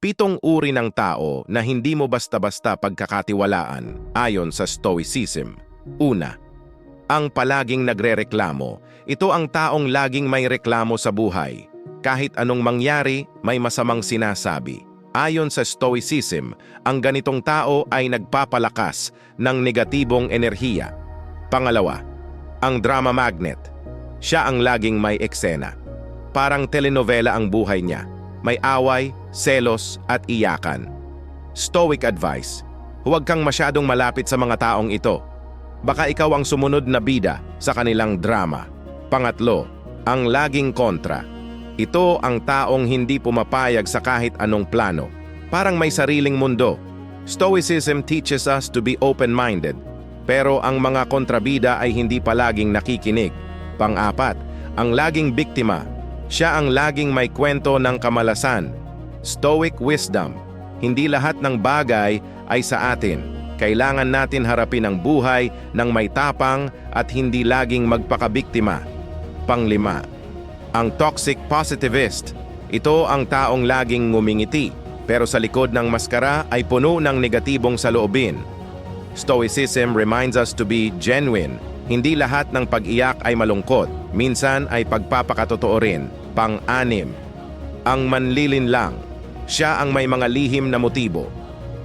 7 uri ng tao na hindi mo basta-basta pagkakatiwalaan ayon sa Stoicism. Una, ang palaging nagrereklamo. Ito ang taong laging may reklamo sa buhay. Kahit anong mangyari, may masamang sinasabi. Ayon sa Stoicism, ang ganitong tao ay nagpapalakas ng negatibong enerhiya. Pangalawa, ang drama magnet. Siya ang laging may eksena. Parang telenovela ang buhay niya. May away, selos at iyakan. Stoic advice: huwag kang masyadong malapit sa mga taong ito. Baka ikaw ang sumunod na bida sa kanilang drama. Pangatlo, ang laging kontra. Ito ang taong hindi pumapayag sa kahit anong plano. Parang may sariling mundo. Stoicism teaches us to be open-minded. Pero ang mga kontrabida ay hindi palaging nakikinig. Pang-apat, ang laging biktima. Siya ang laging may kwento ng kamalasan. Stoic wisdom: hindi lahat ng bagay ay sa atin. Kailangan natin harapin ang buhay ng may tapang at hindi laging magpakabiktima. Panglima, ang toxic positivist. Ito ang taong laging ngumingiti, pero sa likod ng maskara ay puno ng negatibong saloobin. Stoicism reminds us to be genuine. Hindi lahat ng pag-iyak ay malungkot. Minsan ay pagpapakatotoo rin. Pang-anim, ang manlilinlang. Siya ang may mga lihim na motibo.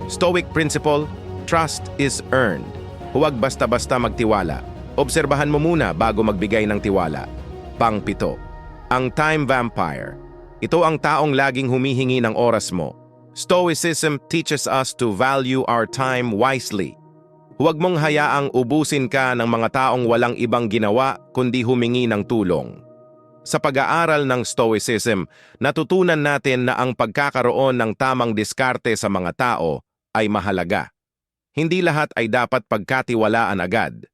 Stoic principle: trust is earned. Huwag basta-basta magtiwala. Obserbahan mo muna bago magbigay ng tiwala. Pang-pito, ang time vampire. Ito ang taong laging humihingi ng oras mo. Stoicism teaches us to value our time wisely. Huwag mong hayaang ubusin ka ng mga taong walang ibang ginawa kundi humingi ng tulong. Sa pag-aaral ng Stoicism, natutunan natin na ang pagkakaroon ng tamang diskarte sa mga tao ay mahalaga. Hindi lahat ay dapat pagkatiwalaan agad.